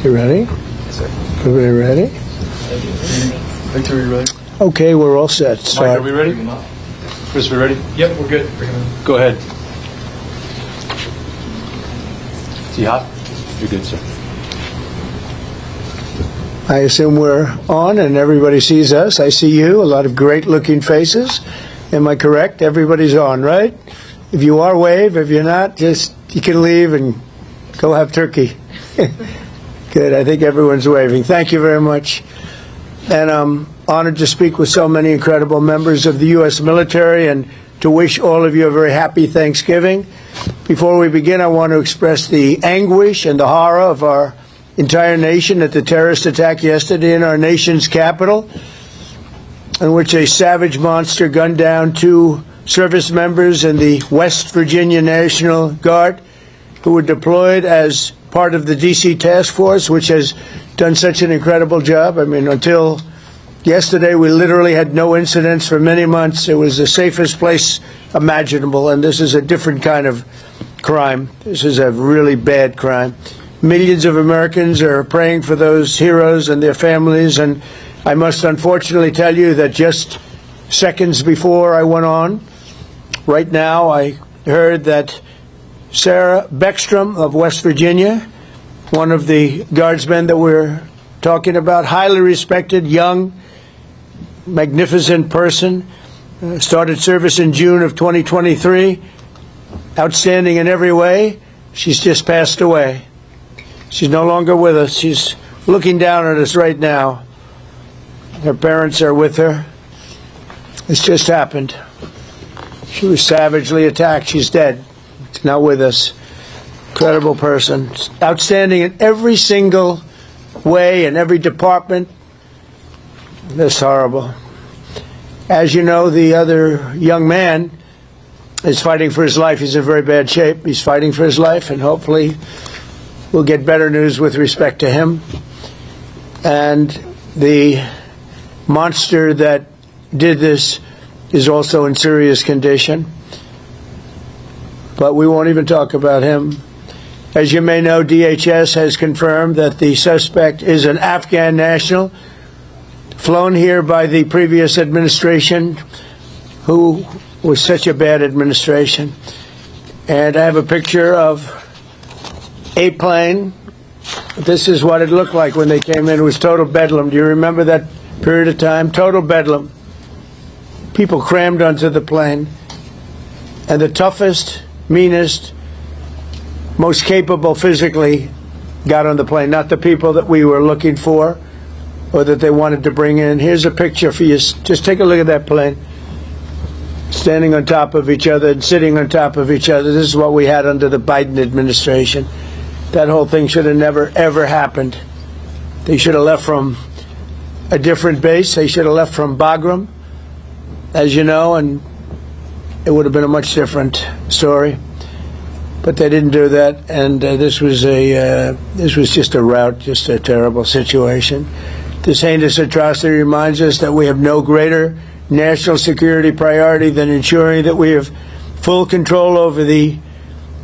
You ready? Yes, sir. Everybody ready? Victor, are you ready? Okay, we're all set. Mike, Start. are we ready? Chris, we ready? Yep, we're good. Bring 'em in. Go ahead. Is he hot? You're good, sir. I assume we're on and everybody sees us. I see you, a lot of great-looking faces. Am I correct? Everybody's on, right? If you are, wave. If you're not, just you can leave and go have turkey. Good. I think everyone's waving. Thank you very much. And I'm honored to speak with so many incredible members of the U.S. military and to wish all of you a very happy Thanksgiving. Before we begin, I want to express the anguish and the horror of our entire nation at the terrorist attack yesterday in our nation's capital, in which a savage monster gunned down 2 service members in the West Virginia National Guard who were deployed as part of the D.C. task force, which has done such an incredible job. I mean, until yesterday, we literally had no incidents for many months. It was the safest place imaginable, and this is a different kind of crime. This is a really bad crime. Millions of Americans are praying for those heroes and their families, and I must unfortunately tell you that just seconds before I went on, right now, I heard that Sarah Beckstrom of West Virginia, one of the guardsmen that we're talking about, highly respected, young, magnificent person, started service in June of 2023, outstanding in every way. She's just passed away. She's no longer with us. She's looking down at us right now. Her parents are with her. It's just happened. She was savagely attacked. She's dead. She's not with us. Incredible person. Outstanding in every single way, in every department. That's horrible. As you know, the other young man is fighting for his life. He's in very bad shape. He's fighting for his life, and hopefully we'll get better news with respect to him. And the monster that did this is also in serious condition. But we won't even talk about him. As you may know, DHS has confirmed that the suspect is an Afghan national, flown here by the previous administration, who was such a bad administration. And I have a picture of a plane. This is what it looked like when they came in. It was total bedlam. Do you remember that period of time? Total bedlam. People crammed onto the plane. And the toughest, meanest, most capable physically got on the plane. Not the people that we were looking for or that they wanted to bring in. Here's a picture for you. Just take a look at that plane. Standing on top of each other and sitting on top of each other. This is what we had under the Biden administration. That whole thing should have never, ever happened. They should have left from a different base. They should have left from Bagram, as you know, and it would have been a much different story. But they didn't do that, and this was just a rout, just a terrible situation. This heinous atrocity reminds us that we have no greater national security priority than ensuring that we have full control over the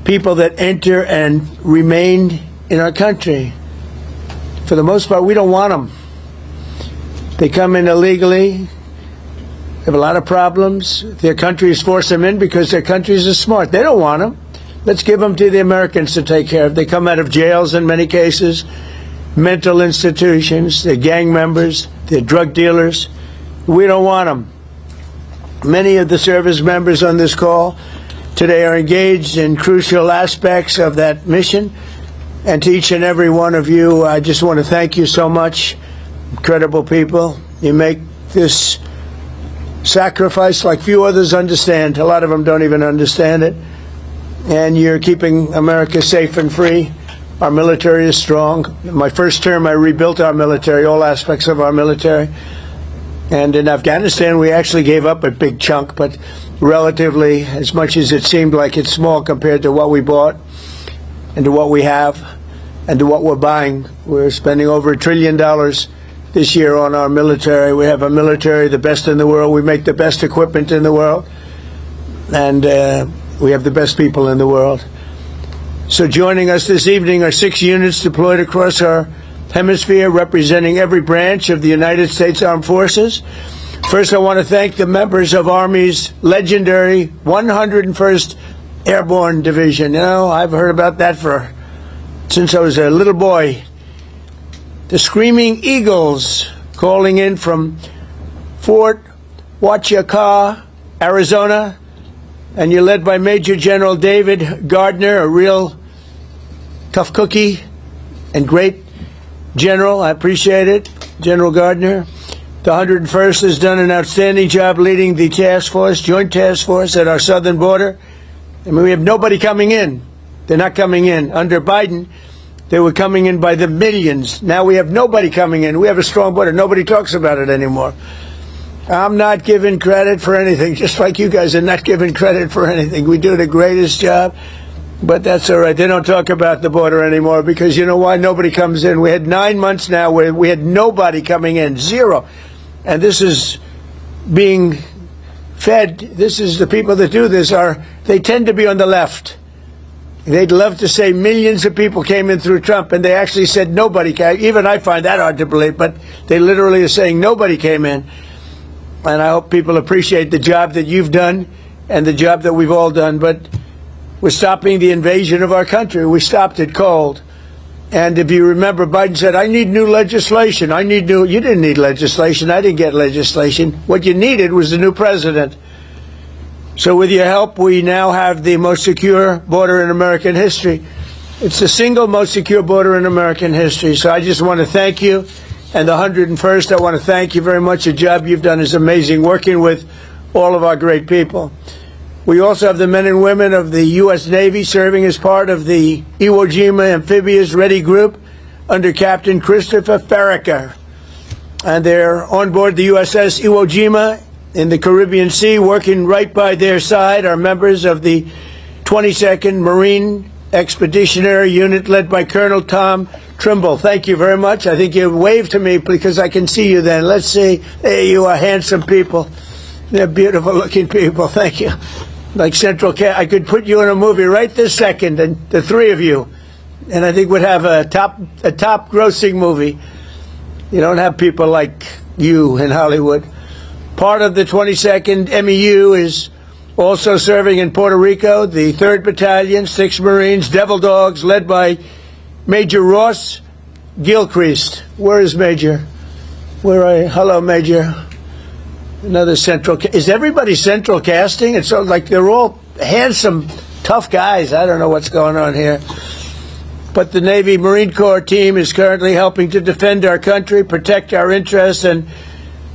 people that enter and remain in our country. For the most part, we don't want them. They come in illegally, have a lot of problems. Their countries force them in because their countries are smart. They don't want them. Let's give them to the Americans to take care of. They come out of jails in many cases, mental institutions, they're gang members, they're drug dealers. We don't want them. Many of the service members on this call today are engaged in crucial aspects of that mission. And to each and every one of you, I just want to thank you so much. Incredible people. You make this sacrifice like few others understand. A lot of them don't even understand it. And you're keeping America safe and free. Our military is strong. In my first term, I rebuilt our military, all aspects of our military. And in Afghanistan, we actually gave up a big chunk, but relatively, as much as it seemed like it's small compared to what we bought and to what we have and to what we're buying. We're spending over $1 trillion this year on our military. We have a military, the best in the world. We make the best equipment in the world. And we have the best people in the world. So joining us this evening are 6 units deployed across our Hemisphere, representing every branch of the United States Armed Forces. First, I want to thank the members of Army's legendary 101st Airborne Division. You know, I've heard about that since I was a little boy. The Screaming Eagles, calling in from Fort Huachuca, Arizona, and you're led by Major General David Gardner, a real tough cookie and great general. I appreciate it, General Gardner. The 101st has done an outstanding job leading the task force, joint task force at our southern border. I mean, we have nobody coming in. They're not coming in. Under Biden, they were coming in by the millions. Now we have nobody coming in. We have a strong border. Nobody talks about it anymore. I'm not giving credit for anything, just like you guys are not giving credit for anything. We do the greatest job, but that's all right. They don't talk about the border anymore because you know why? Nobody comes in. We had 9 months now where we had nobody coming in, zero. And this is being fed. This is the people that do this they tend to be on the left. They'd love to say millions of people came in through Trump, and they actually said nobody came. Even I find that hard to believe, but they literally are saying nobody came in. And I hope people appreciate the job that you've done and the job that we've all done. But we're stopping the invasion of our country. We stopped it cold. And if you remember, Biden said, I need new legislation. You didn't need legislation. I didn't get legislation. What you needed was a new president. So with your help, we now have the most secure border in American history. It's the single most secure border in American history. So I just want to thank you. And the 101st, I want to thank you very much. The job you've done is amazing, working with all of our great people. We also have the men and women of the U.S. Navy serving as part of the Iwo Jima Amphibious Ready Group under Captain Christopher Farraker. And they're on board the USS Iwo Jima in the Caribbean Sea. Working right by their side are members of the 22nd Marine Expeditionary Unit led by Colonel Tom Trimble. Thank you very much. I think you waved to me because I can see you then. Let's see. There you are, handsome people. They're beautiful looking people. Thank you. Like Central Cat, I could put you in a movie right this second, and the three of you, and I think would have a top grossing movie. You don't have people like you in Hollywood. Part of the 22nd MEU is also serving in Puerto Rico, the 3rd Battalion, 6 Marines, Devil Dogs, led by Major Ross Gilchrist. Where is Major? Hello, Major. Another central. Is everybody central casting? It's so like they're all handsome, tough guys. I don't know what's going on here. But the Navy Marine Corps team is currently helping to defend our country, protect our interests, and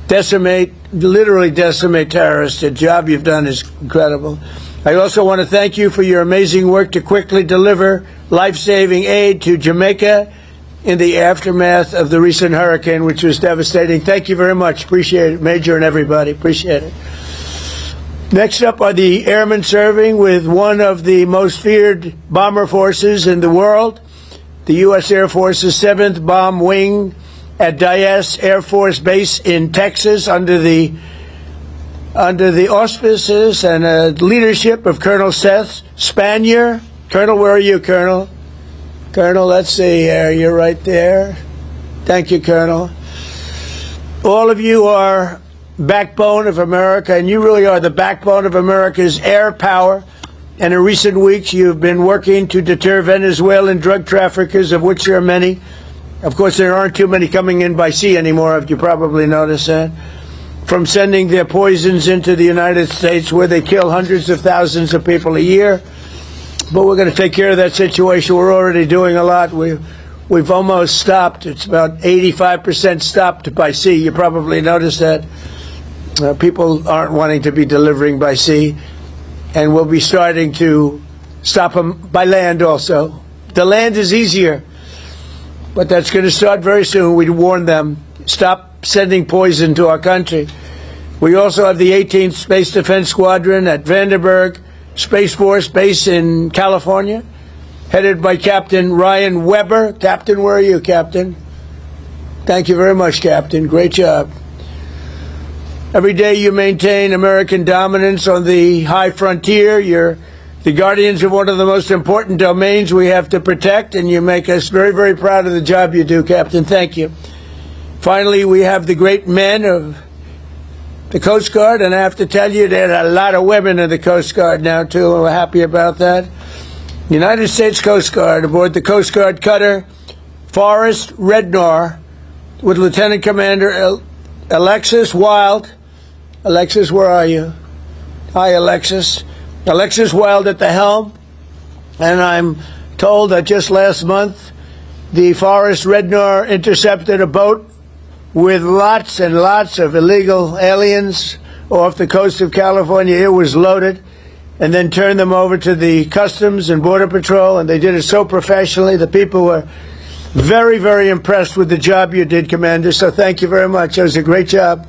literally decimate terrorists. The job you've done is incredible. I also want to thank you for your amazing work to quickly deliver life-saving aid to Jamaica in the aftermath of the recent hurricane, which was devastating. Thank you very much. Appreciate it, Major and everybody. Appreciate it. Next up are the airmen serving with one of the most feared bomber forces in the world, the U.S. Air Force's 7th Bomb Wing at Dyess Air Force Base in Texas under the auspices and leadership of Colonel Seth Spanier. Colonel, where are you, Colonel? Colonel, let's see here. You're right there. Thank you, Colonel. All of you are backbone of America, and you really are the backbone of America's air power. And in recent weeks, you've been working to deter Venezuelan drug traffickers, of which there are many. Of course, there aren't too many coming in by sea anymore, if you probably noticed that. From sending their poisons into the United States, where they kill hundreds of thousands of people a year. But we're going to take care of that situation. We're already doing a lot. We've almost stopped. It's about 85% stopped by sea. You probably noticed that. People aren't wanting to be delivering by sea. And we'll be starting to stop them by land also. The land is easier. But that's going to start very soon. We warn them. Stop sending poison to our country. We also have the 18th Space Defense Squadron at Vandenberg Space Force Base in California, headed by Captain Ryan Weber. Captain, where are you, Captain? Thank you very much, Captain. Great job. Every day you maintain American dominance on the high frontier. You're the guardians of one of the most important domains we have to protect, and you make us very, very proud of the job you do, Captain. Thank you. Finally, we have the great men of the Coast Guard, and I have to tell you, there are a lot of women in the Coast Guard now, too, and we're happy about that. United States Coast Guard aboard the Coast Guard cutter Forrest Rednor with Lieutenant Commander Alexis Wild. Alexis, where are you? Hi, Alexis. Alexis Wild at the helm. And I'm told that just last month, the Forrest Rednor intercepted a boat with lots and lots of illegal aliens off the coast of California. It was loaded, and then turned them over to the Customs and Border Patrol, and they did it so professionally. The people were very, very impressed with the job you did, Commander, so thank you very much. It was a great job.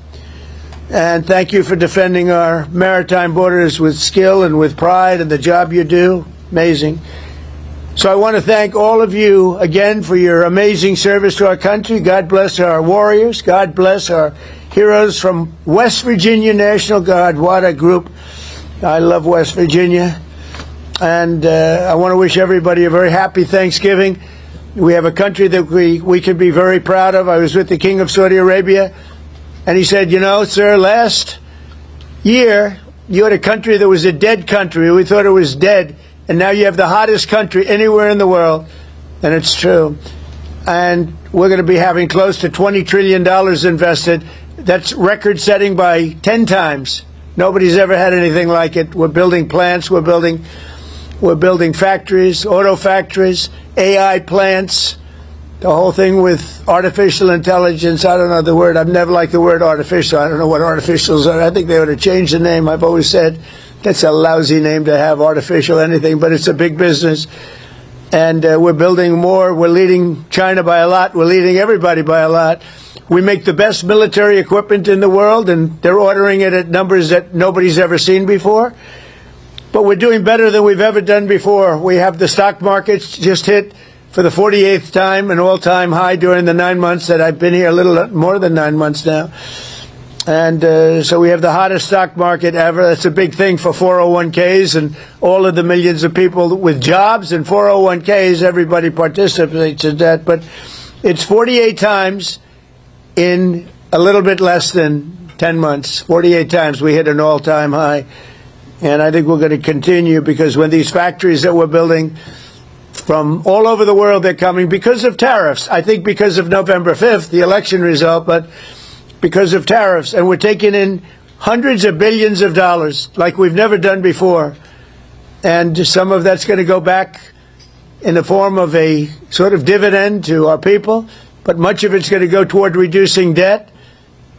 And thank you for defending our maritime borders with skill and with pride, and the job you do, amazing. So I want to thank all of you again for your amazing service to our country. God bless our warriors. God bless our heroes from West Virginia National Guard. What a group. I love West Virginia. And I want to wish everybody a very happy Thanksgiving. We have a country that we can be very proud of. I was with the King of Saudi Arabia, and he said, you know, sir, last year you had a country that was a dead country. We thought it was dead. And now you have the hottest country anywhere in the world. And it's true. And we're going to be having close to $20 trillion invested. That's record setting by 10 times. Nobody's ever had anything like it. We're building plants. We're building factories, auto factories, AI plants. The whole thing with artificial intelligence. I don't know the word. I've never liked the word artificial. I don't know what artificials are. I think they ought to change the name. I've always said that's a lousy name to have, artificial anything, but it's a big business. And we're building more. We're leading China by a lot. We're leading everybody by a lot. We make the best military equipment in the world, and they're ordering it at numbers that nobody's ever seen before. But we're doing better than we've ever done before. We have the stock markets just hit, for the 48th time, an all-time high during the 9 months that I've been here, a little more than 9 months now. And so we have the hottest stock market ever. That's a big thing for 401ks and all of the millions of people with jobs and 401ks. Everybody participates in that. But it's 48 times in a little bit less than 10 months. 48 times we hit an all-time high. And I think we're going to continue, because when these factories that we're building from all over the world, they're coming because of tariffs. I think because of November 5th, the election result, but because of tariffs. And we're taking in hundreds of billions of dollars like we've never done before. And some of that's going to go back in the form of a sort of dividend to our people, but much of it's going to go toward reducing debt.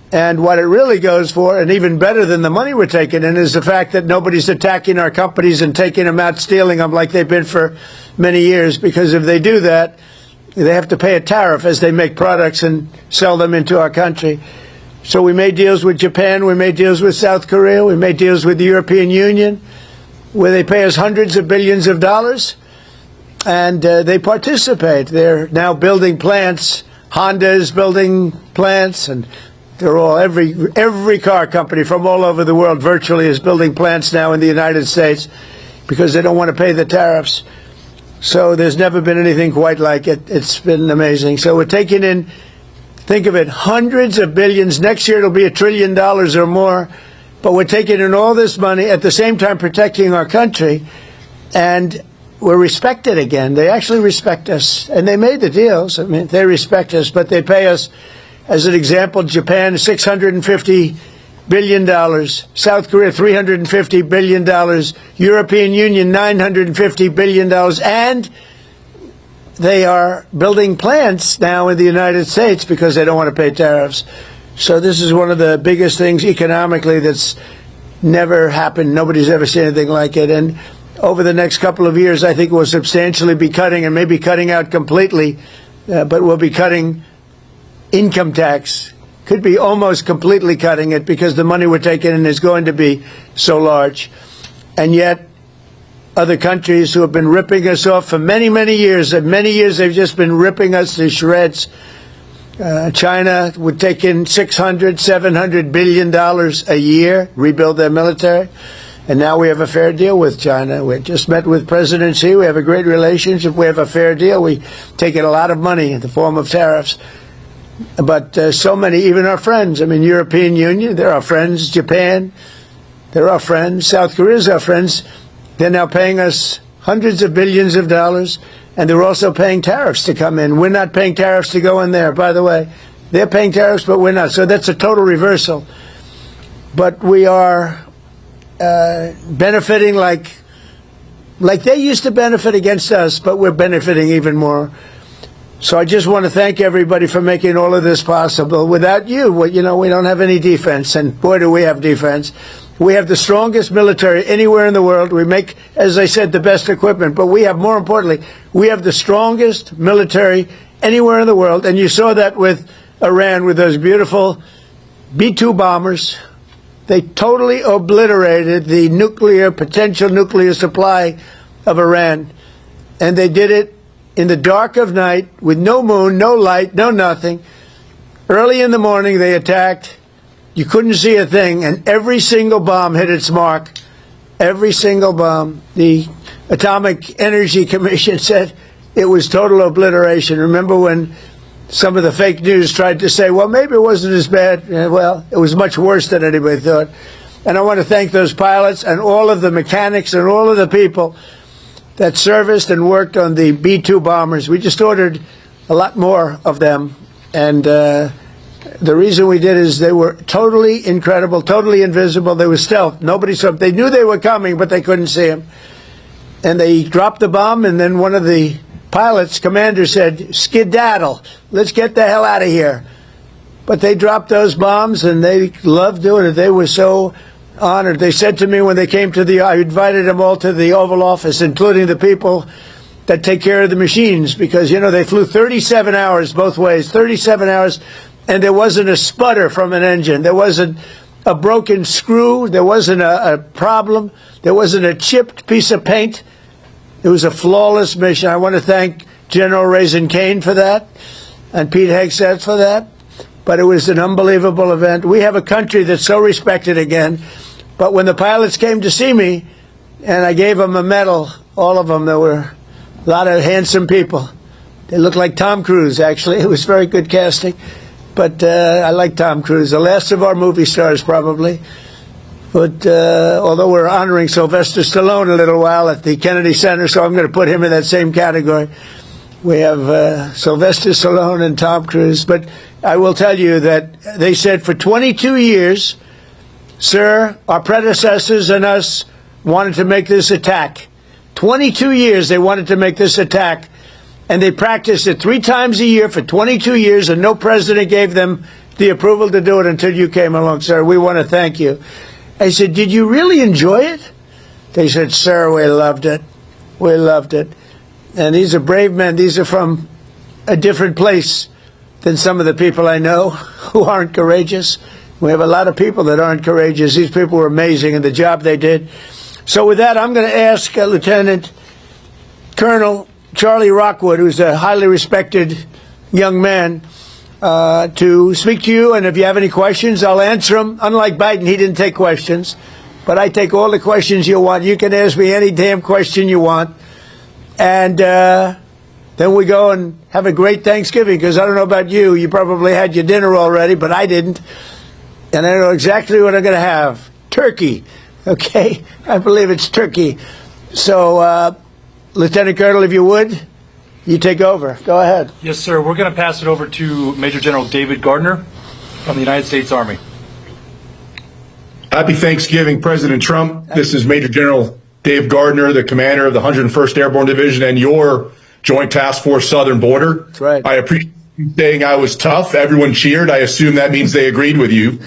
And what it really goes for, and even better than the money we're taking in, is the fact that nobody's attacking our companies and taking them out, stealing them like they've been for many years. Because if they do that, they have to pay a tariff as they make products and sell them into our country. So we made deals with Japan, we made deals with South Korea, we made deals with the European Union, where they pay us hundreds of billions of dollars, and they participate. They're now building plants. Honda's building plants, and they're all, every car company from all over the world virtually is building plants now in the United States because they don't want to pay the tariffs. So there's never been anything quite like it. It's been amazing. So we're taking in, think of it, hundreds of billions. Next year it'll be $1 trillion or more. But we're taking in all this money, at the same time protecting our country. And we're respected again. They actually respect us. And they made the deals. I mean, they respect us, but they pay us. As an example, Japan, $650 billion. South Korea, $350 billion. European Union, $950 billion. And they are building plants now in the United States because they don't want to pay tariffs. So this is one of the biggest things economically that's never happened. Nobody's ever seen anything like it. And over the next couple of years, I think we'll substantially be cutting, and maybe cutting out completely, but we'll be cutting income tax. Could be almost completely cutting it, because the money we're taking in is going to be so large. And yet, other countries who have been ripping us off for many, many years, and many years they've just been ripping us to shreds. China would take in $600, $700 billion a year, rebuild their military. And now we have a fair deal with China. We just met with President Xi. We have a great relationship. We have a fair deal. We take in a lot of money in the form of tariffs. But so many, even our friends, I mean, European Union, they're our friends. Japan, they're our friends. South Korea's our friends. They're now paying us hundreds of billions of dollars, and they're also paying tariffs to come in. We're not paying tariffs to go in there, by the way. They're paying tariffs, but we're not. So that's a total reversal. But we are benefiting like they used to benefit against us, but we're benefiting even more. So I just want to thank everybody for making all of this possible. Without you, we don't have any defense, and boy, do we have defense. We have the strongest military anywhere in the world. We make, as I said, the best equipment, but we have, more importantly, we have the strongest military anywhere in the world, and you saw that with Iran, with those beautiful B-2 bombers. They totally obliterated the potential nuclear supply of Iran, and they did it in the dark of night with no moon, no light, no nothing. Early in the morning, they attacked. You couldn't see a thing, and every single bomb hit its mark. Every single bomb. The Atomic Energy Commission said it was total obliteration. Remember when some of the fake news tried to say, well, maybe it wasn't as bad. Well, it was much worse than anybody thought. And I want to thank those pilots and all of the mechanics and all of the people that serviced and worked on the B-2 bombers. We just ordered a lot more of them. And the reason we did is they were totally incredible, totally invisible. They were stealth. Nobody saw them. They knew they were coming, but they couldn't see them. And they dropped the bomb, and then one of the pilots, commander, said, skedaddle. Let's get the hell out of here. But they dropped those bombs, and they loved doing it. They were so honored. They said to me when they came I invited them all to the Oval Office, including the people that take care of the machines, because, they flew 37 hours both ways, 37 hours, and there wasn't a sputter from an engine. There wasn't a broken screw. There wasn't a problem. There wasn't a chipped piece of paint. It was a flawless mission. I want to thank General Raisin Kane for that and Pete Hegseth for that. But it was an unbelievable event. We have a country that's so respected again. But when the pilots came to see me, and I gave them a medal, all of them, there were a lot of handsome people. They looked like Tom Cruise, actually. It was very good casting. But I like Tom Cruise, the last of our movie stars, probably. But although we're honoring Sylvester Stallone a little while at the Kennedy Center, so I'm going to put him in that same category. We have Sylvester Stallone and Tom Cruise. But I will tell you that they said for 22 years, sir, our predecessors and us wanted to make this attack. 22 years they wanted to make this attack. And they practiced it 3 times a year for 22 years, and no president gave them the approval to do it until you came along, sir. We want to thank you. I said, did you really enjoy it? They said, sir, we loved it. We loved it. And these are brave men. These are from a different place than some of the people I know who aren't courageous. We have a lot of people that aren't courageous. These people were amazing in the job they did. So with that, I'm going to ask Lieutenant Colonel Charlie Rockwood, who's a highly respected young man, to speak to you. And if you have any questions, I'll answer them. Unlike Biden, he didn't take questions. But I take all the questions you want. You can ask me any damn question you want. And then we go and have a great Thanksgiving, because I don't know about you. You probably had your dinner already, but I didn't. And I know exactly what I'm going to have. Turkey. Okay? I believe it's turkey. So, Lieutenant Colonel, if you would, you take over. Go ahead. Yes, sir. We're going to pass it over to Major General David Gardner from the United States Army. Happy Thanksgiving, President Trump. This is Major General Dave Gardner, the commander of the 101st Airborne Division and your Joint Task Force Southern Border. That's right. I appreciate you saying I was tough. Everyone cheered. I assume that means they agreed with you.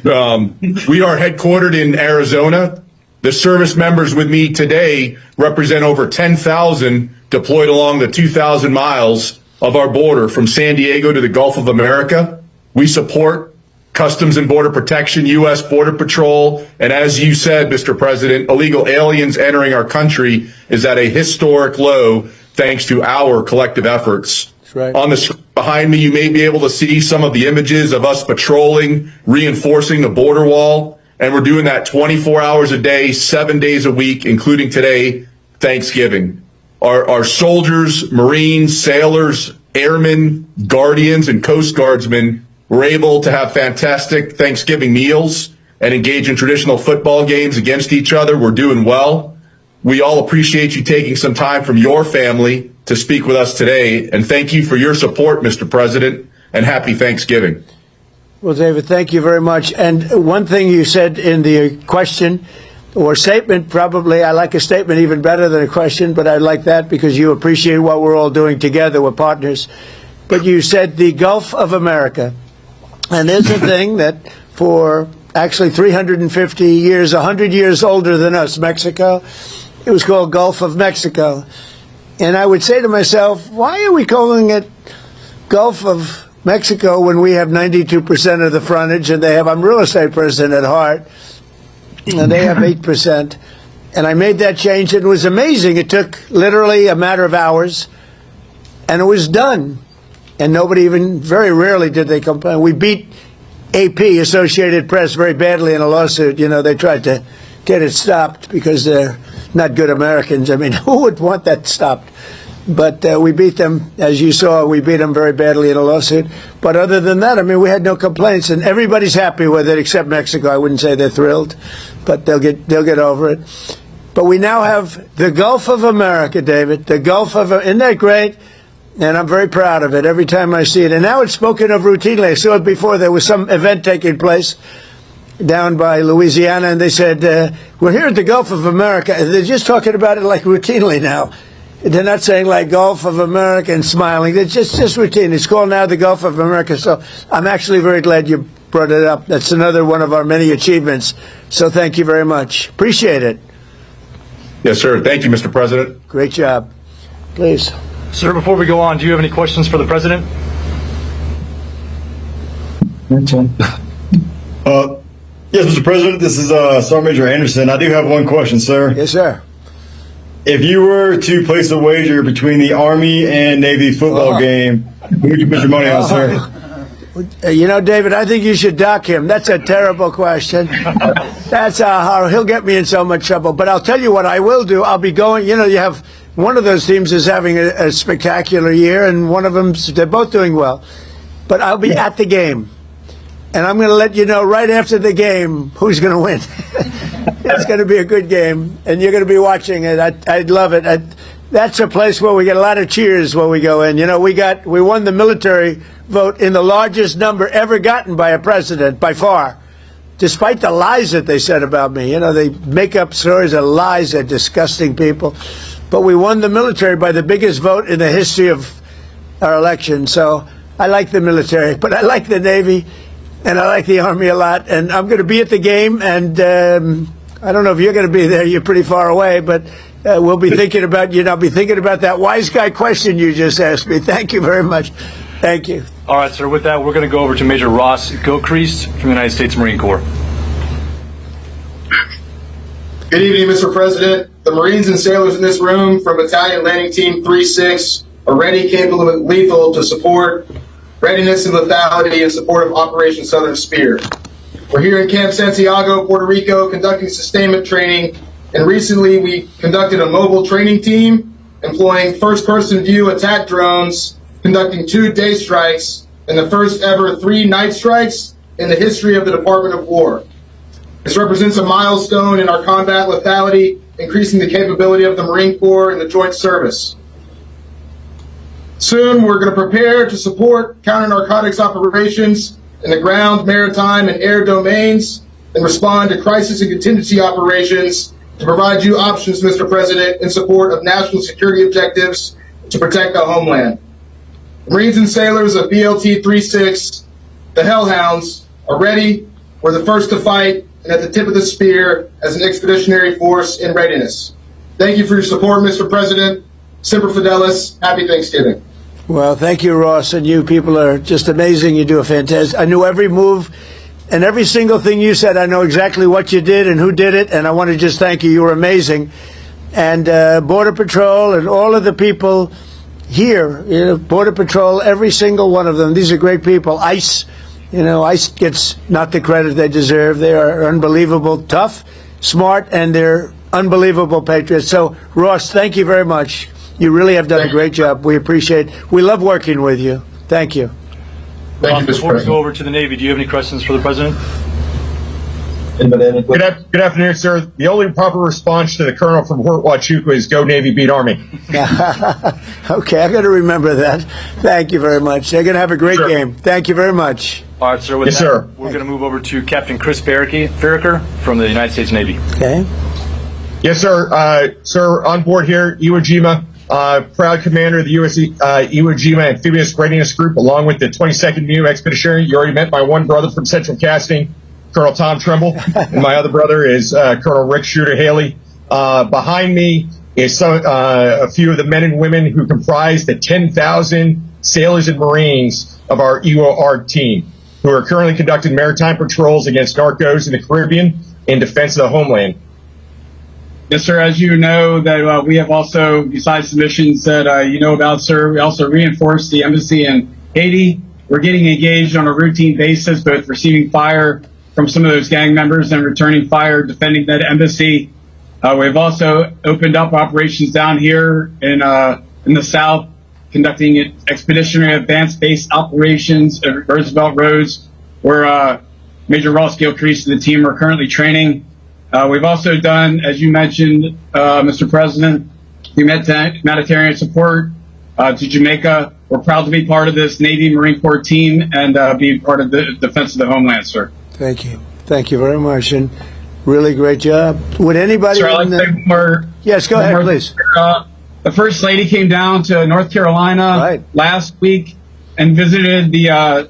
We are headquartered in Arizona. The service members with me today represent over 10,000 deployed along the 2,000 miles of our border from San Diego to the Gulf of America. We support Customs and Border Protection, U.S. Border Patrol, and as you said, Mr. President, illegal aliens entering our country is at a historic low thanks to our collective efforts. That's right. On the screen behind me, you may be able to see some of the images of us patrolling, reinforcing the border wall. And we're doing that 24 hours a day, 7 days a week, including today, Thanksgiving. Our soldiers, Marines, sailors, airmen, guardians, and Coast Guardsmen were able to have fantastic Thanksgiving meals and engage in traditional football games against each other. We're doing well. We all appreciate you taking some time from your family to speak with us today. And thank you for your support, Mr. President, and happy Thanksgiving. Well, David, thank you very much. And one thing you said in the question or statement, probably I like a statement even better than a question, but I like that because you appreciate what we're all doing together. We're partners. But you said the Gulf of America. And there's a thing that for actually 350 years, 100 years older than us, Mexico, it was called Gulf of Mexico. And I would say to myself, why are we calling it Gulf of Mexico when we have 92% of the frontage and they have, I'm a real estate person at heart, and they have 8%. And I made that change, and it was amazing. It took literally a matter of hours, and it was done. And nobody even, very rarely did they complain. We beat AP, Associated Press, very badly in a lawsuit. You know, they tried to get it stopped because they're not good Americans. I mean, who would want that stopped? But we beat them, as you saw, we beat them very badly in a lawsuit. But other than that, I mean, we had no complaints, and everybody's happy with it except Mexico. I wouldn't say they're thrilled, but they'll get over it. But we now have the Gulf of America, David, the Gulf of, isn't that great? And I'm very proud of it every time I see it. And now it's spoken of routinely. I saw it before. There was some event taking place down by Louisiana, and they said, we're here at the Gulf of America. And they're just talking about it like routinely now. They're not saying like Gulf of America and smiling. It's just routine. It's called now the Gulf of America. So I'm actually very glad you brought it up. That's another one of our many achievements. So thank you very much. Appreciate it. Yes, sir. Thank you, Mr. President. Great job. Please. Sir, before we go on, do you have any questions for the president? Yes, Mr. President, this is Sergeant Major Anderson. I do have one question, sir. Yes, sir. If you were to place a wager between the Army and Navy football game, who would you put your money on, sir? You know, David, I think you should dock him. That's a terrible question. That's how he'll get me in so much trouble. But I'll tell you what I will do. I'll be going, you know, you have one of those teams is having a spectacular year, and one of them, they're both doing well. But I'll be at the game. And I'm going to let you know right after the game who's going to win. It's going to be a good game, and you're going to be watching it. I'd love it. That's a place where we get a lot of cheers when we go in. You know, we won the military vote in the largest number ever gotten by a president, by far, despite the lies that they said about me. You know, they make up stories of lies. They're disgusting people. But we won the military by the biggest vote in the history of our election. So I like the military, but I like the Navy. And I like the Army a lot, and I'm going to be at the game, and I don't know if you're going to be there. You're pretty far away, but we'll be thinking about you. And I'll be thinking about that wise guy question you just asked me. Thank you very much. Thank you. All right, sir. With that, we're going to go over to Major Ross Gilchrist from the United States Marine Corps. Good evening, Mr. President. The Marines and sailors in this room from Battalion Landing Team 3-6 are ready, capable, and lethal to support readiness and lethality in support of Operation Southern Spear. We're here in Camp Santiago, Puerto Rico, conducting sustainment training, and recently we conducted a mobile training team employing first-person view attack drones, conducting 2 day strikes and the first ever 3 night strikes in the history of the Department of War. This represents a milestone in our combat lethality, increasing the capability of the Marine Corps and the Joint Service. Soon, we're going to prepare to support counter-narcotics operations in the ground, maritime, and air domains and respond to crisis and contingency operations to provide you options, Mr. President, in support of national security objectives to protect the homeland. Marines and sailors of BLT 36, the Hellhounds, are ready. We're the first to fight and at the tip of the spear as an expeditionary force in readiness. Thank you for your support, Mr. President. Semper Fidelis. Happy Thanksgiving. Well, thank you, Ross, and you people are just amazing. You do a fantastic. I knew every move and every single thing you said. I know exactly what you did and who did it, and I want to just thank you. You were amazing. And Border Patrol and all of the people here, you know, Border Patrol, every single one of them. These are great people. ICE, ICE gets not the credit they deserve. They are unbelievable, tough, smart, and they're unbelievable patriots. So, Ross, thank you very much. You really have done a great job. We appreciate it. We love working with you. Thank you. Thank you, Mr. Before we President. go over to the Navy, do you have any questions for the President? Good afternoon, sir. The only proper response to the colonel from Fort Huachuca is "Go Navy, beat Army." Okay, I got to remember that. Thank you very much. They're going to have a great Sure. game. Thank you very much. All right, sir. With Yes, that, sir. we're going to move over to Captain Chris Farraker from the United States Navy. Okay. Yes, sir. Sir, on board here, Iwo Jima, proud commander of the Iwo Jima Amphibious Readiness Group, along with the 22nd New Expeditionary. You already met my one brother from Central Casting, Colonel Tom Trimble, and my other brother is Colonel Rick Shooter Haley. Behind me is a few of the men and women who comprise the 10,000 sailors and Marines of our Iwo ARG team, who are currently conducting maritime patrols against narcos in the Caribbean in defense of the homeland. Yes, sir. As you know, that we have also, besides the missions that you know about, sir, we also reinforce the embassy in Haiti. We're getting engaged on a routine basis, both receiving fire from some of those gang members and returning fire, defending that embassy. We've also opened up operations down here in the south, conducting expeditionary advanced base operations at Roosevelt Roads, where Major Ross Gilcrease and the team are currently training. We've also done, as you mentioned, Mr. President, humanitarian support to Jamaica. We're proud to be part of this Navy Marine Corps team and be part of the defense of the homeland, sir. Thank you. Thank you very much. And really great job. Would anybody... Sir, I'd like to say one more. Yes, go ahead, please. The First Lady came down to North Carolina last week and visited the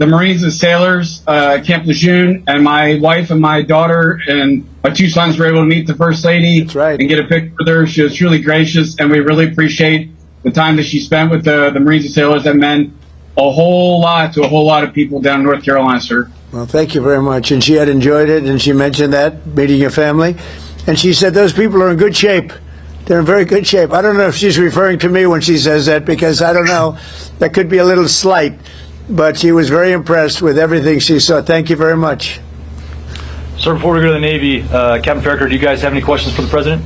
Marines and Sailors, Camp Lejeune, and my wife and my daughter and my two sons were able to meet the First Lady and get a picture with her. She was truly gracious, and we really appreciate the time that she spent with the Marines and Sailors. That meant a whole lot to a whole lot of people down in North Carolina, sir. Well, thank you very much. And she had enjoyed it, and she mentioned that, meeting your family. And she said those people are in good shape. They're in very good shape. I don't know if she's referring to me when she says that, because I don't know. That could be a little slight. But she was very impressed with everything she saw. Thank you very much. Sir, before we go to the Navy, Captain Farraker, do you guys have any questions for the President?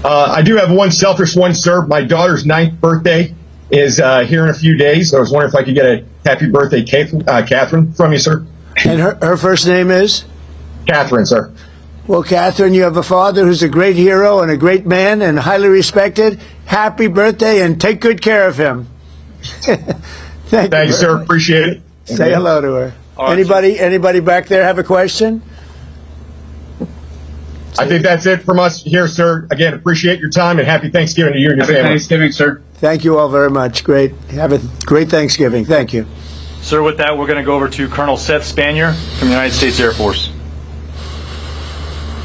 I do have one selfish one, sir. My daughter's 9th birthday is here in a few days. So I was wondering if I could get a happy birthday, Catherine, from you, sir. And her first name is? Catherine, sir. Well, Catherine, you have a father who's a great hero and a great man and highly respected. Happy birthday, and take good care of him. Thank you, sir. Appreciate it. Say hello to her. Right, anybody back there have a question? I think that's it from us here, sir. Again, appreciate your time and happy Thanksgiving to you and your family. Happy Thanksgiving, sir. Thank you all very much. Great. Have a great Thanksgiving. Thank you. Sir, with that, we're going to go over to Colonel Seth Spanier from the United States Air Force.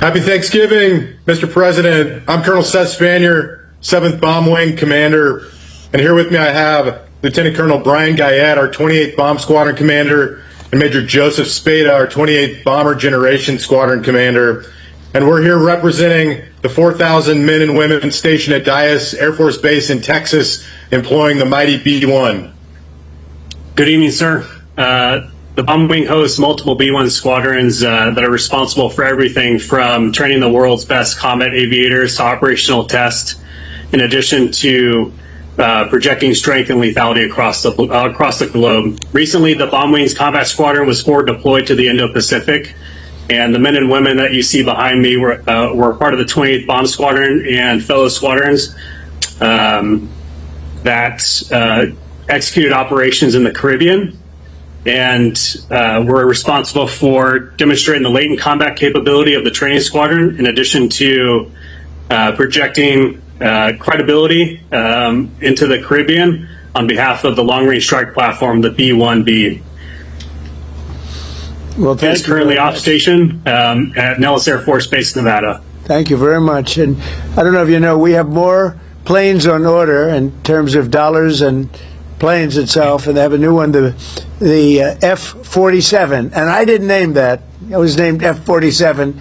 Happy Thanksgiving, Mr. President. I'm Colonel Seth Spanier, 7th Bomb Wing Commander. And here with me I have Lieutenant Colonel Brian Guyette, our 28th Bomb Squadron Commander, and Major Joseph Spada, our 28th Bomber Generation Squadron Commander. And we're here representing the 4,000 men and women stationed at Dyess Air Force Base in Texas, employing the mighty B-1. Good evening, sir. The Bomb Wing hosts multiple B-1 squadrons that are responsible for everything from training the world's best combat aviators to operational tests, in addition to projecting strength and lethality across the globe. Recently, the Bomb Wings Combat Squadron was forward deployed to the Indo-Pacific, and the men and women that you see behind me were part of the 28th Bomb Squadron and fellow squadrons that executed operations in the Caribbean, and were responsible for demonstrating the latent combat capability of the training squadron, in addition to projecting credibility into the Caribbean on behalf of the long-range strike platform, the B-1B. Well, It's currently off station at Nellis Air Force Base, Nevada. Thank you very much. And I don't know if you know, we have more planes on order in terms of dollars and planes itself, and they have a new one, the F-47, and I didn't name that. It was named F-47.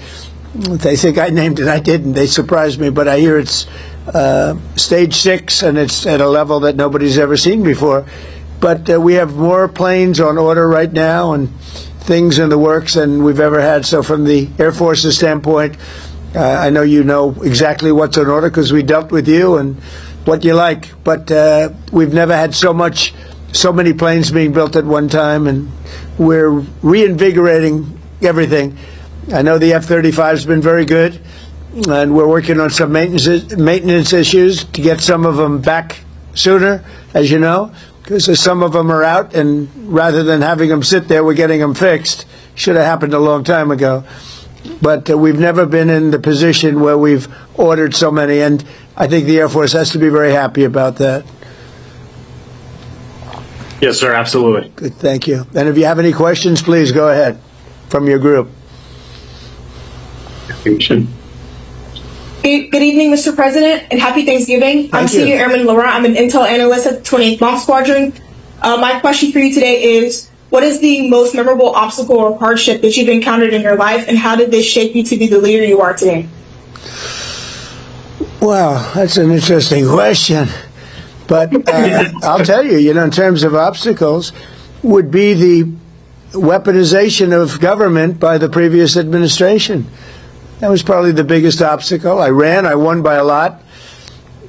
They think I named it. I didn't. They surprised me, but I hear it's stage 6, and it's at a level that nobody's ever seen before. But we have more planes on order right now and things in the works than we've ever had. So from the Air Force's standpoint, I know you know exactly what's on order because we dealt with you and what you like. But we've never had so many planes being built at one time, and we're reinvigorating everything. I know the F-35 has been very good, and we're working on some maintenance issues to get some of them back sooner, as you know, because some of them are out, and rather than having them sit there, we're getting them fixed. Should have happened a long time ago. But we've never been in the position where we've ordered so many, and I think the Air Force has to be very happy about that. Yes, sir, absolutely. Good, thank you. And if you have any questions, please go ahead from your group. Good evening, Mr. President, and happy Thanksgiving. I'm Senior Airman Laurent. I'm an intel analyst at the 28th Bomb Squadron. My question for you today is, what is the most memorable obstacle or hardship that you've encountered in your life, and how did this shape you to be the leader you are today? Wow, that's an interesting question. But I'll tell you, in terms of obstacles, would be the weaponization of government by the previous administration. That was probably the biggest obstacle. I won by a lot.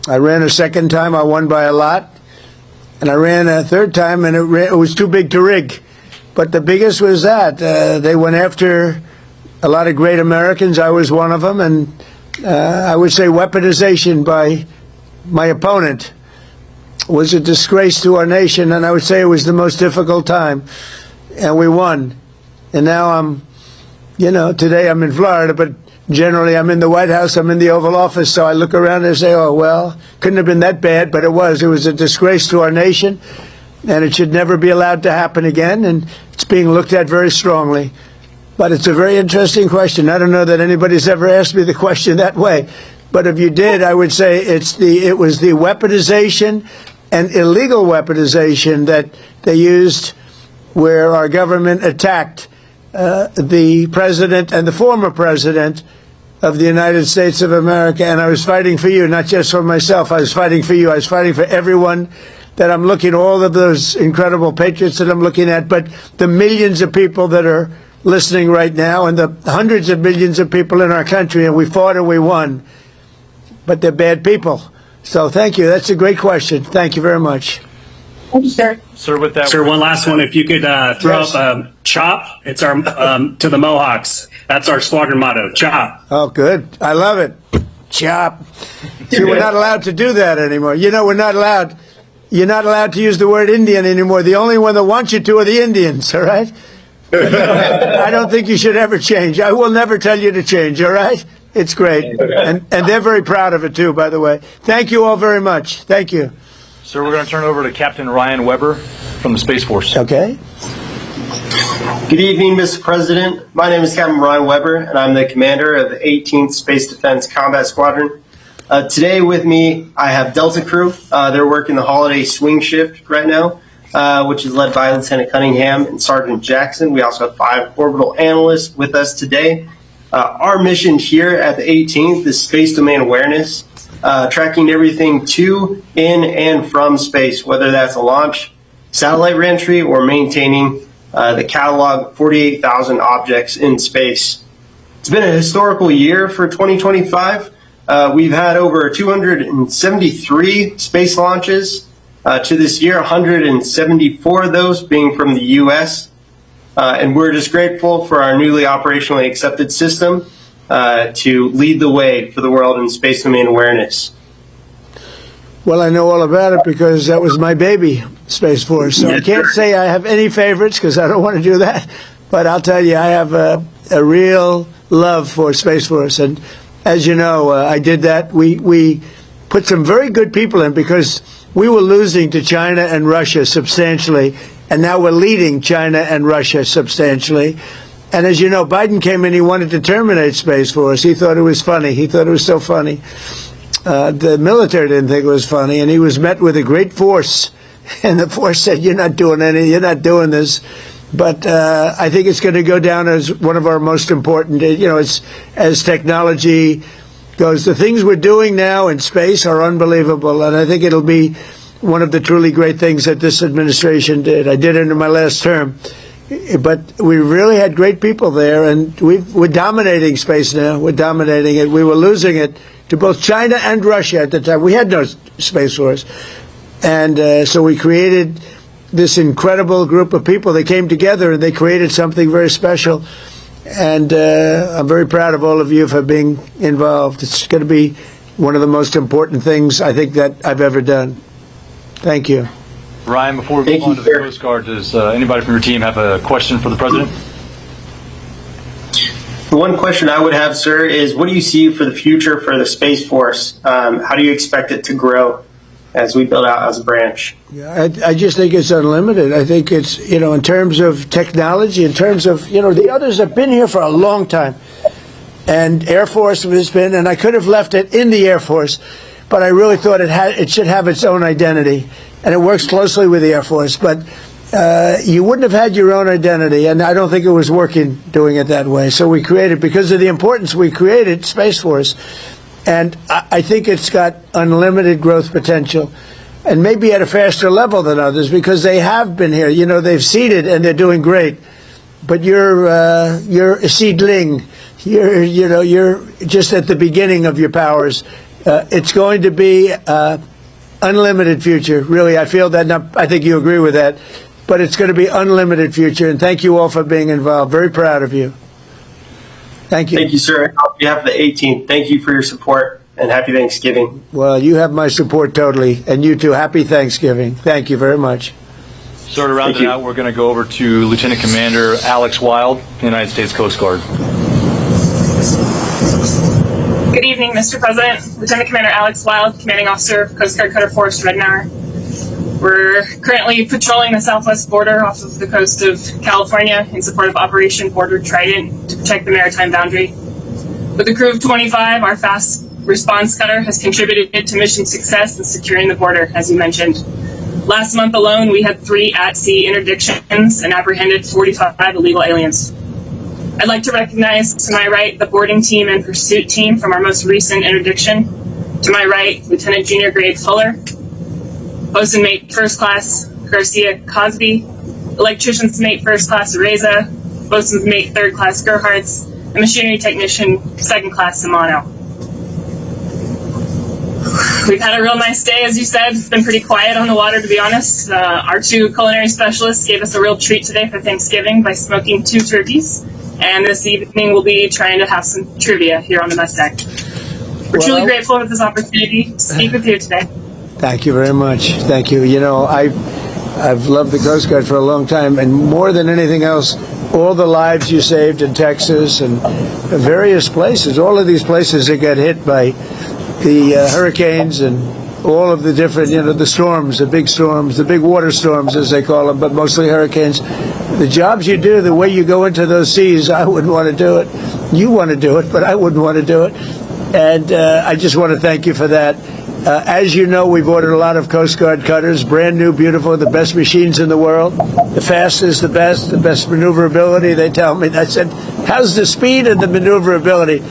I ran a second time, I won by a lot. And I ran a third time, and it was too big to rig. But the biggest was that. They went after a lot of great Americans. I was one of them. And I would say weaponization by my opponent was a disgrace to our nation. And I would say it was the most difficult time. And we won. And now today I'm in Florida, but generally I'm in the White House, I'm in the Oval Office, so I look around and say, oh, well, couldn't have been that bad, but it was. It was a disgrace to our nation, and it should never be allowed to happen again, and it's being looked at very strongly. But it's a very interesting question. I don't know that anybody's ever asked me the question that way, but if you did, I would say it was the weaponization and illegal weaponization that they used where our government attacked the president and the former president of the United States of America. And I was fighting for you, not just for myself. I was fighting for you. I was fighting for everyone that I'm looking, all of those incredible patriots that I'm looking at, but the millions of people that are listening right now and the hundreds of millions of people in our country. And we fought and we won. But they're bad people. So thank you. That's a great question. Thank you very much. Thank you, sir. Sir, with that. Sir, one last one. If you could throw up CHOP, it's our to the Mohawks. That's our squadron motto, CHOP. Oh, good. I love it. CHOP. See, we're not allowed to do that anymore. We're not allowed. You're not allowed to use the word Indian anymore. The only one that wants you to are the Indians, all right? I don't think you should ever change. I will never tell you to change, all right? It's great. And they're very proud of it, too, by the way. Thank you all very much. Thank you. Sir, we're going to turn it over to Captain Ryan Weber from the Space Force. Okay. Good evening, Mr. President. My name is Captain Ryan Weber, and I'm the commander of the 18th Space Defense Combat Squadron. Today with me, I have Delta Crew. They're working the holiday swing shift right now, which is led by Lieutenant Cunningham and Sergeant Jackson. We also have 5 orbital analysts with us today. Our mission here at the 18th is space domain awareness, tracking everything to, in, and from space, whether that's a launch, satellite reentry, or maintaining the catalog of 48,000 objects in space. It's been a historical year for 2025. We've had over 273 space launches to this year, 174 of those being from the U.S., and we're just grateful for our newly operationally accepted system to lead the way for the world in space domain awareness. Well, I know all about it because that was my baby, Space Force. So I can't say I have any favorites because I don't want to do that. But I'll tell you, I have a real love for Space Force. And as you know, I did that. We put some very good people in because we were losing to China and Russia substantially. And now we're leading China and Russia substantially. And as you know, Biden came in, he wanted to terminate Space Force. He thought it was funny. He thought it was so funny. The military didn't think it was funny, and he was met with a great force. And the force said, you're not doing this. But I think it's going to go down as one of our most important, as technology goes. The things we're doing now in space are unbelievable, and I think it'll be one of the truly great things that this administration did. I did it in my last term. But we really had great people there, and we're dominating space now. We're dominating it. We were losing it to both China and Russia at the time. We had no space force. And so we created this incredible group of people. They came together, and they created something very special. And I'm very proud of all of you for being involved. It's going to be one of the most important things, I think, that I've ever done. Thank you. Ryan, before we move on to the Coast Guard, does anybody from your team have a question for the President? The one question I would have, sir, is what do you see for the future for the Space Force? How do you expect it to grow as we build out as a branch? Yeah, I just think it's unlimited. I think it's, in terms of technology, in terms of, the others have been here for a long time. And Air Force has been, and I could have left it in the Air Force, but I really thought it should have its own identity. And it works closely with the Air Force, but you wouldn't have had your own identity, and I don't think it was working doing it that way. So we created, because of the importance, we created Space Force, and I think it's got unlimited growth potential, and maybe at a faster level than others, because they have been here. They've seeded, and they're doing great. But you're a seedling. You're just at the beginning of your powers. It's going to be unlimited future, really. I feel that. I think you agree with that. But it's going to be unlimited future, and thank you all for being involved. Very proud of you. Thank you. Thank you, sir. On behalf of the 18th, thank you for your support, and happy Thanksgiving. Well, you have my support totally, and you too. Happy Thanksgiving. Thank you very much. So to round it out, we're going to go over to Lieutenant Commander Alex Wild, United States Coast Guard. Good evening, Mr. President. Lieutenant Commander Alex Wild, Commanding Officer of Coast Guard Cutter Force Rednauer. We're currently patrolling the southwest border off of the coast of California in support of Operation Border Trident to protect the maritime boundary. With a crew of 25, our fast response cutter has contributed to mission success in securing the border, as you mentioned. Last month alone, we had 3 at-sea interdictions and apprehended 45 illegal aliens. I'd like to recognize, to my right, the boarding team and pursuit team from our most recent interdiction. To my right, Lieutenant Junior Grade Fuller, Bosun Mate First Class Garcia Cosby, Electrician's Mate First Class Reza, Bosun's Mate Third Class Gerhards, and Machinery Technician Second Class Simano. We've had a real nice day, as you said. It's been pretty quiet on the water, to be honest. Our 2 culinary specialists gave us a real treat today for Thanksgiving by smoking 2 turkeys. And this evening we'll be trying to have some trivia here on the mess deck. We're truly grateful for this opportunity to speak with you today. Thank you very much. Thank you. I've loved the Coast Guard for a long time, and more than anything else, all the lives you saved in Texas and various places, all of these places that got hit by the hurricanes and all of the different, the storms, the big water storms, as they call them, but mostly hurricanes. The jobs you do, the way you go into those seas, I wouldn't want to do it. You want to do it, but I wouldn't want to do it. And I just want to thank you for that. As you know, we've ordered a lot of Coast Guard cutters, brand new, beautiful, the best machines in the world, the fastest, the best maneuverability, they tell me. I said, how's the speed and the maneuverability?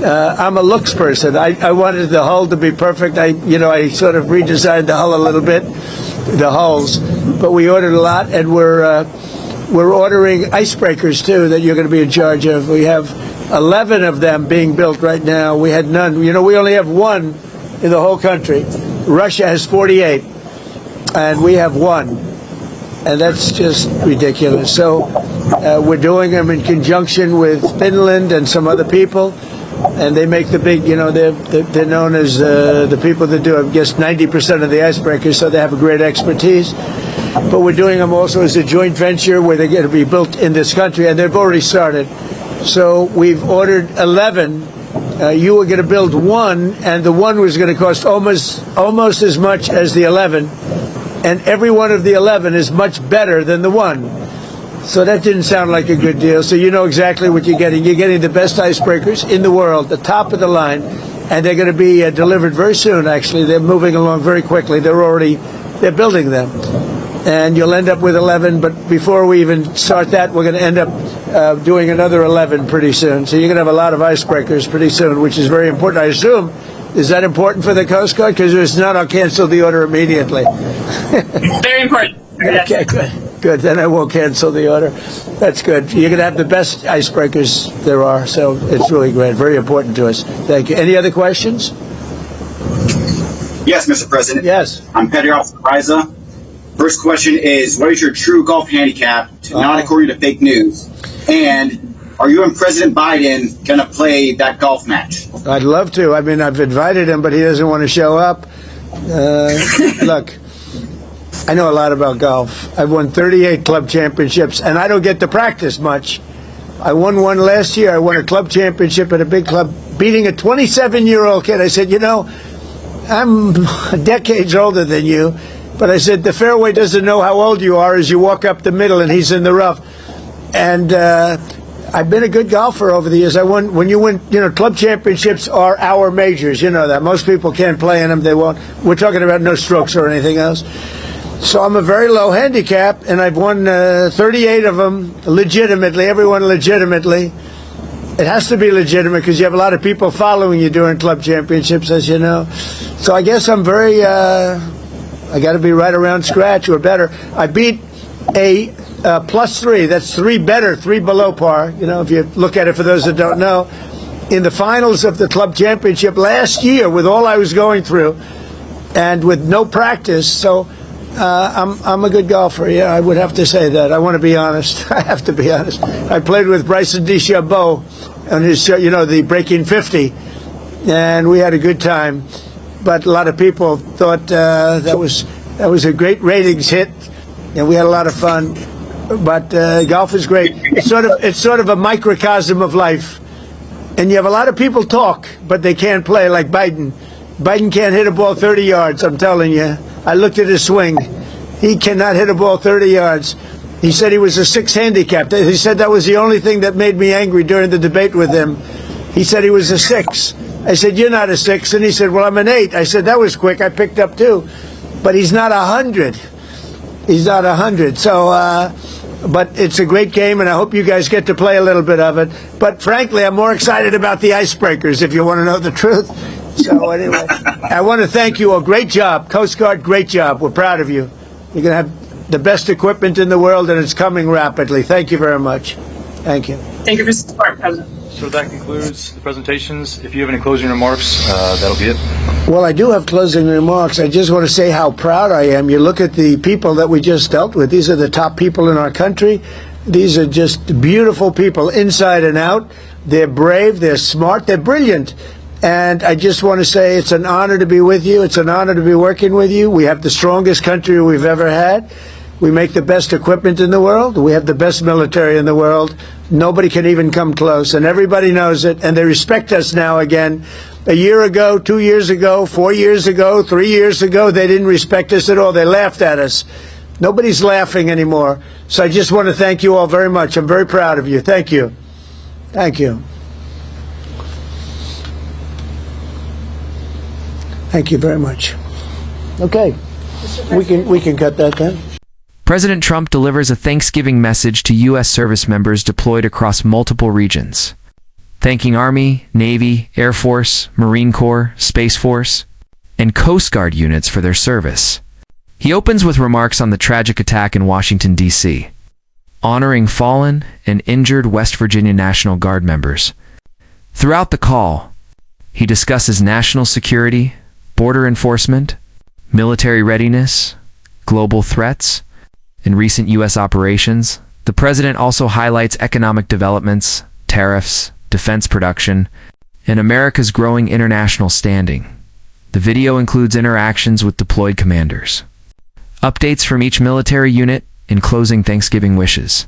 I'm a looks person. I wanted the hull to be perfect. I sort of redesigned the hull a little bit, the hulls. But we ordered a lot, and we're ordering icebreakers, too, that you're going to be in charge of. We have 11 of them being built right now. We had none. We only have 1 in the whole country. Russia has 48, and we have 1. And that's just ridiculous. So we're doing them in conjunction with Finland and some other people. And they make the big, they're known as the people that do, I guess, 90% of the icebreakers, so they have a great expertise. But we're doing them also as a joint venture where they're going to be built in this country, and they've already started. So we've ordered 11. You were going to build 1, and the 1 was going to cost almost as much as the 11. And every one of the 11 is much better than the 1. So that didn't sound like a good deal. So you know exactly what you're getting. You're getting the best icebreakers in the world, the top of the line, and they're going to be delivered very soon, actually. They're moving along very quickly. They're building them. And you'll end up with 11, but before we even start that, we're going to end up doing another 11 pretty soon. So you're going to have a lot of icebreakers pretty soon, which is very important. I assume Is that important for the Coast Guard? Because if it's not, I'll cancel the order immediately. Very important. Yes. Okay, good. Good. Then I won't cancel the order. That's good. You're going to have the best icebreakers there are, so it's really great. Very important to us. Thank you. Any other questions? Yes, Mr. President. Yes. I'm Petty Officer Riza. First question is, what is your true golf handicap, not according to fake news? And are you and President Biden going to play that golf match? I'd love to. I mean, I've invited him, but he doesn't want to show up. Look, I know a lot about golf. I've won 38 club championships, and I don't get to practice much. I won one last year. I won a club championship at a big club, beating a 27-year-old kid. I said, you know, I'm decades older than you, but I said, the fairway doesn't know how old you are as you walk up the middle, and he's in the rough. And I've been a good golfer over the years. I won, when you win, you know, club championships are our majors. You know that. Most people can't play in them. They won't. We're talking about no strokes or anything else. So I'm a very low handicap, and I've won 38 of them legitimately, everyone legitimately. It has to be legitimate because you have a lot of people following you during club championships, as you know. So I guess I'm very, I got to be right around scratch or better. I beat a +3. That's 3 better, 3 below par. You know, if you look at it for those that don't know. In the finals of the club championship last year with all I was going through and with no practice. So I'm a good golfer. Yeah, I would have to say that. I want to be honest. I have to be honest. I played with Bryson DeChambeau on his show, you know, the Breaking 50, and we had a good time. But a lot of people thought that was a great ratings hit, and we had a lot of fun. But golf is great. It's sort of a microcosm of life. And you have a lot of people talk, but they can't play, like Biden. Biden can't hit a ball 30 yards, I'm telling you. I looked at his swing. He cannot hit a ball 30 yards. He said he was a 6 handicap. He said that was the only thing that made me angry during the debate with him. He said he was a 6. I said, you're not a 6. And he said, well, I'm an 8. I said, that was quick. I picked up 2. But he's not 100. He's not 100. So, but it's a great game, and I hope you guys get to play a little bit of it. But frankly, I'm more excited about the icebreakers, if you want to know the truth. So anyway, I want to thank you all. Great job. Coast Guard, great job. We're proud of you. You're going to have the best equipment in the world, and it's coming rapidly. Thank you very much. Thank you. Thank you for support, President. So that concludes the presentations. If you have any closing remarks, that'll be it. Well, I do have closing remarks. I just want to say how proud I am. You look at the people that we just dealt with. These are the top people in our country. These are just beautiful people inside and out. They're brave, they're smart, they're brilliant. And I just want to say it's an honor to be with you. It's an honor to be working with you. We have the strongest country we've ever had. We make the best equipment in the world. We have the best military in the world. Nobody can even come close, and everybody knows it, and they respect us now again. A year ago, 2 years ago, 4 years ago, 3 years ago, they didn't respect us at all. They laughed at us. Nobody's laughing anymore. So I just want to thank you all very much. I'm very proud of you. Thank you. Thank you. Thank you very much. Okay. We can cut that then. President Trump delivers a Thanksgiving message to U.S. service members deployed across multiple regions, thanking Army, Navy, Air Force, Marine Corps, Space Force, and Coast Guard units for their service. He opens with remarks on the tragic attack in Washington, D.C., honoring fallen and injured West Virginia National Guard members. Throughout the call, he discusses national security, border enforcement, military readiness, global threats, and recent U.S. operations. The president also highlights economic developments, tariffs, defense production, and America's growing international standing. The video includes interactions with deployed commanders, updates from each military unit, and closing Thanksgiving wishes.